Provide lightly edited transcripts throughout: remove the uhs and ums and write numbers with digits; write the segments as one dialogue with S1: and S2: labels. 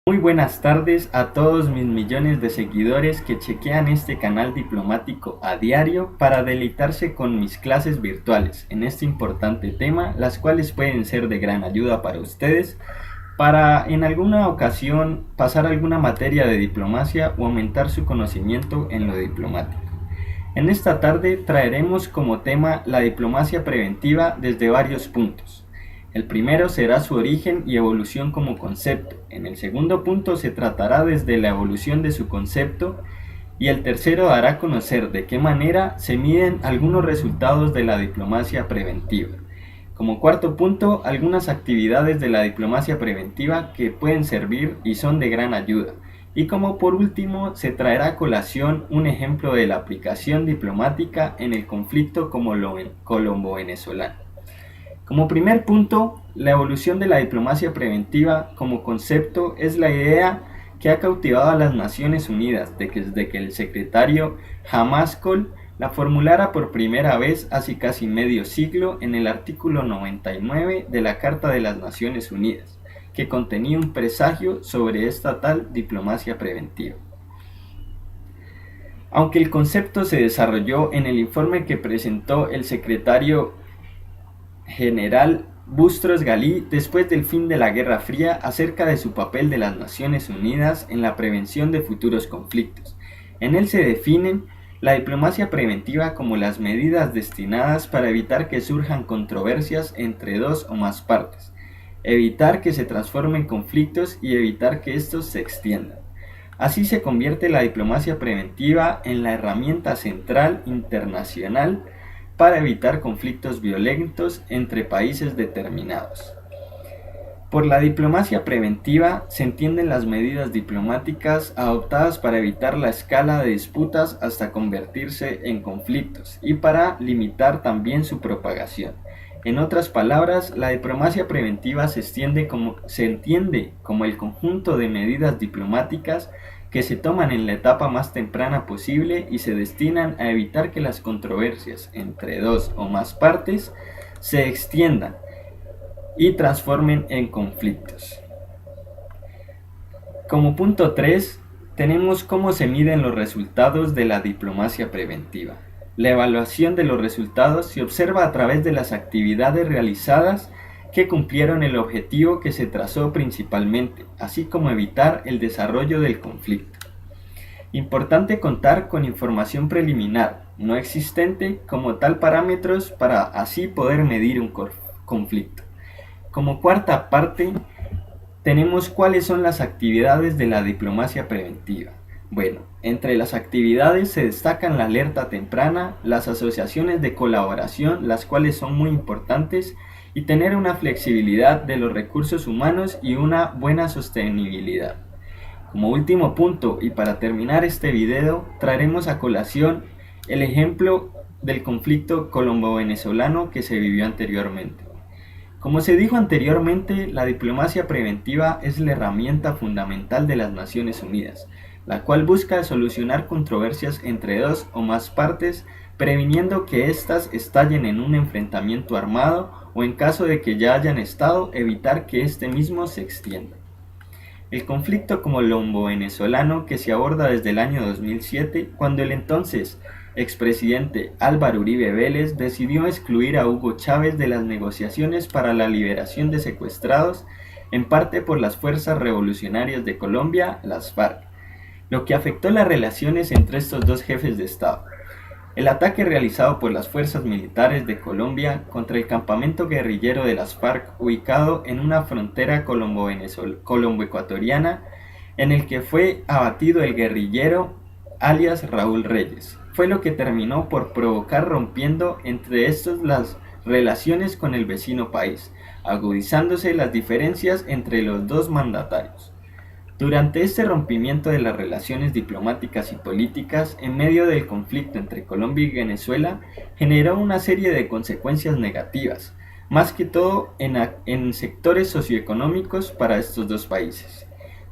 S1: Muy buenas tardes a todos mis millones de seguidores que chequean este canal diplomático a diario para deleitarse con mis clases virtuales en este importante tema, las cuales pueden ser de gran ayuda para ustedes para en alguna ocasión pasar alguna materia de diplomacia o aumentar su conocimiento en lo diplomático. En esta tarde traeremos como tema la diplomacia preventiva desde varios puntos. El primero será su origen y evolución como concepto. En el segundo punto se tratará desde la evolución de su concepto y el tercero dará a conocer de qué manera se miden algunos resultados de la diplomacia preventiva. Como cuarto punto, algunas actividades de la diplomacia preventiva que pueden servir y son de gran ayuda. Y como por último, se traerá a colación un ejemplo de la aplicación diplomática en el conflicto colombo-venezolano. Como primer punto, la evolución de la diplomacia preventiva como concepto es la idea que ha cautivado a las Naciones Unidas desde que el secretario Hammarskjöld la formulara por primera vez hace casi medio siglo en el artículo 99 de la Carta de las Naciones Unidas, que contenía un presagio sobre esta tal diplomacia preventiva. Aunque el concepto se desarrolló en el informe que presentó el secretario general Boutros-Ghali después del fin de la Guerra Fría acerca de su papel de las Naciones Unidas en la prevención de futuros conflictos. En él se definen la diplomacia preventiva como las medidas destinadas para evitar que surjan controversias entre dos o más partes, evitar que se transformen en conflictos y evitar que estos se extiendan. Así se convierte la diplomacia preventiva en la herramienta central internacional para evitar conflictos violentos entre países determinados. Por la diplomacia preventiva se entienden las medidas diplomáticas adoptadas para evitar la escala de disputas hasta convertirse en conflictos y para limitar también su propagación. En otras palabras, la diplomacia preventiva se entiende como el conjunto de medidas diplomáticas que se toman en la etapa más temprana posible y se destinan a evitar que las controversias entre dos o más partes se extiendan y transformen en conflictos. Como punto 3, tenemos cómo se miden los resultados de la diplomacia preventiva. La evaluación de los resultados se observa a través de las actividades realizadas que cumplieron el objetivo que se trazó principalmente, así como evitar el desarrollo del conflicto. Importante contar con información preliminar, no existente como tal parámetros para así poder medir un conflicto. Como cuarta parte, tenemos cuáles son las actividades de la diplomacia preventiva. Bueno, entre las actividades se destacan la alerta temprana, las asociaciones de colaboración, las cuales son muy importantes, y tener una flexibilidad de los recursos humanos y una buena sostenibilidad. Como último punto, y para terminar este video, traeremos a colación el ejemplo del conflicto colombo-venezolano que se vivió anteriormente. Como se dijo anteriormente, la diplomacia preventiva es la herramienta fundamental de las Naciones Unidas, la cual busca solucionar controversias entre dos o más partes, previniendo que éstas estallen en un enfrentamiento armado o en caso de que ya hayan estado, evitar que este mismo se extienda. El conflicto colombo-venezolano que se aborda desde el año 2007, cuando el entonces expresidente Álvaro Uribe Vélez decidió excluir a Hugo Chávez de las negociaciones para la liberación de secuestrados, en parte por las Fuerzas Revolucionarias de Colombia, las FARC, lo que afectó las relaciones entre estos dos jefes de Estado. El ataque realizado por las fuerzas militares de Colombia contra el campamento guerrillero de las FARC ubicado en una frontera colombo-ecuatoriana en el que fue abatido el guerrillero alias Raúl Reyes, fue lo que terminó por provocar rompiendo entre estos las relaciones con el vecino país, agudizándose las diferencias entre los dos mandatarios. Durante este rompimiento de las relaciones diplomáticas y políticas en medio del conflicto entre Colombia y Venezuela, generó una serie de consecuencias negativas, más que todo en sectores socioeconómicos para estos dos países.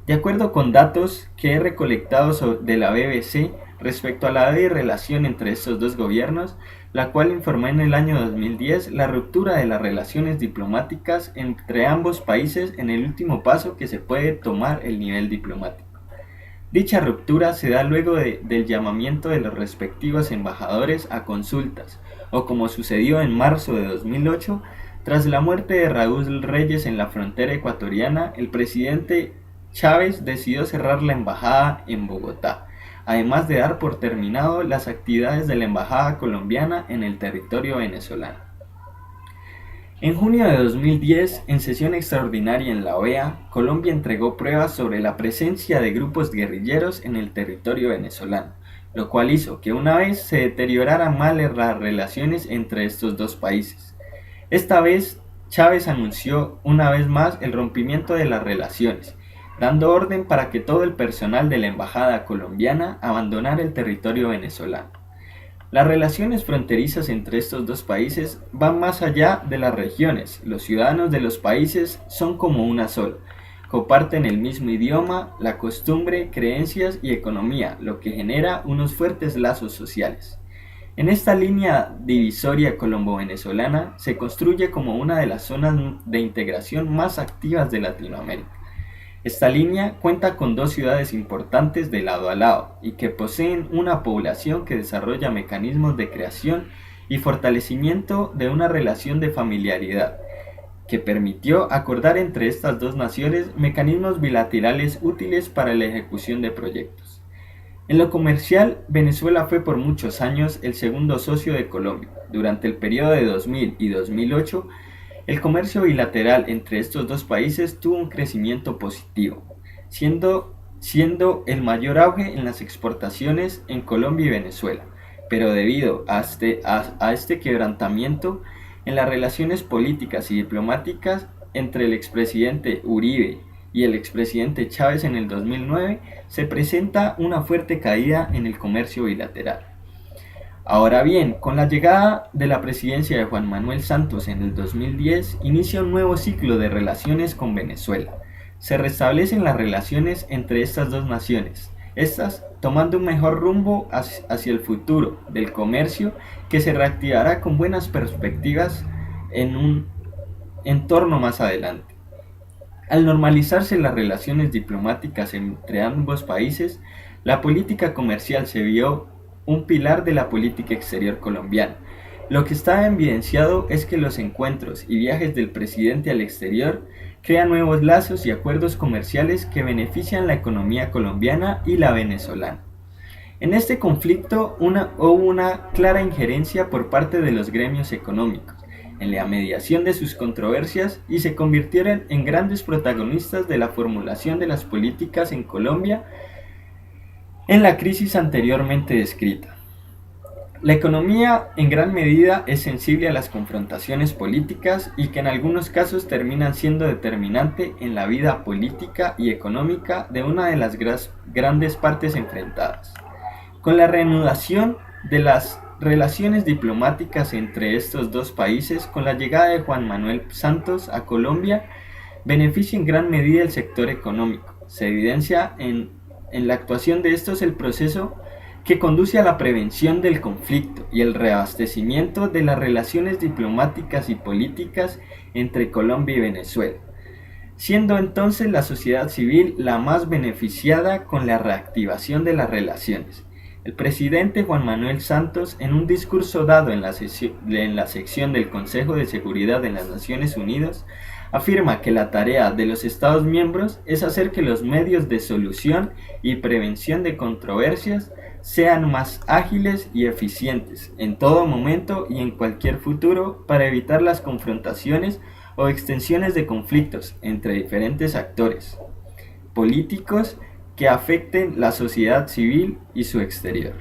S1: De acuerdo con datos que he recolectado de la BBC, respecto a la ley de relación entre estos dos gobiernos, la cual informó en el año 2010 la ruptura de las relaciones diplomáticas entre ambos países en el último paso que se puede tomar el nivel diplomático. Dicha ruptura se da luego del llamamiento de los respectivos embajadores a consultas, o como sucedió en marzo de 2008, tras la muerte de Raúl Reyes en la frontera ecuatoriana, el presidente Chávez decidió cerrar la embajada en Bogotá, además de dar por terminado las actividades de la embajada colombiana en el territorio venezolano. En junio de 2010, en sesión extraordinaria en la OEA, Colombia entregó pruebas sobre la presencia de grupos guerrilleros en el territorio venezolano, lo cual hizo que una vez se deterioraran mal las relaciones entre estos dos países. Esta vez, Chávez anunció una vez más el rompimiento de las relaciones, dando orden para que todo el personal de la embajada colombiana abandonara el territorio venezolano. Las relaciones fronterizas entre estos dos países van más allá de las regiones. Los ciudadanos de los países son como una sola. Comparten el mismo idioma, la costumbre, creencias y economía, lo que genera unos fuertes lazos sociales. En esta línea divisoria colombo-venezolana se construye como una de las zonas de integración más activas de Latinoamérica. Esta línea cuenta con dos ciudades importantes de lado a lado y que poseen una población que desarrolla mecanismos de creación y fortalecimiento de una relación de familiaridad, que permitió acordar entre estas dos naciones mecanismos bilaterales útiles para la ejecución de proyectos. En lo comercial, Venezuela fue por muchos años el segundo socio de Colombia. Durante el periodo de 2000 y 2008, el comercio bilateral entre estos dos países tuvo un crecimiento positivo, siendo el mayor auge en las exportaciones en Colombia y Venezuela, pero debido a este quebrantamiento en las relaciones políticas y diplomáticas entre el expresidente Uribe y el expresidente Chávez en el 2009, se presenta una fuerte caída en el comercio bilateral. Ahora bien, con la llegada de la presidencia de Juan Manuel Santos en el 2010, inicia un nuevo ciclo de relaciones con Venezuela. Se restablecen las relaciones entre estas dos naciones, estas tomando un mejor rumbo hacia el futuro del comercio que se reactivará con buenas perspectivas en un entorno más adelante. Al normalizarse las relaciones diplomáticas entre ambos países, la política comercial se vio un pilar de la política exterior colombiana. Lo que está evidenciado es que los encuentros y viajes del presidente al exterior crean nuevos lazos y acuerdos comerciales que benefician la economía colombiana y la venezolana. En este conflicto hubo una clara injerencia por parte de los gremios económicos en la mediación de sus controversias y se convirtieron en grandes protagonistas de la formulación de las políticas en Colombia en la crisis anteriormente descrita. La economía en gran medida es sensible a las confrontaciones políticas y que en algunos casos terminan siendo determinante en la vida política y económica de una de las grandes partes enfrentadas. Con la reanudación de las relaciones diplomáticas entre estos dos países, con la llegada de Juan Manuel Santos a Colombia, beneficia en gran medida el sector económico. Se evidencia en la actuación de estos el proceso que conduce a la prevención del conflicto y el reabastecimiento de las relaciones diplomáticas y políticas entre Colombia y Venezuela, siendo entonces la sociedad civil la más beneficiada con la reactivación de las relaciones. El presidente Juan Manuel Santos, en un discurso dado en la sección del Consejo de Seguridad de las Naciones Unidas, afirma que la tarea de los Estados miembros es hacer que los medios de solución y prevención de controversias sean más ágiles y eficientes en todo momento y en cualquier futuro para evitar las confrontaciones o extensiones de conflictos entre diferentes actores políticos que afecten la sociedad civil y su exterior.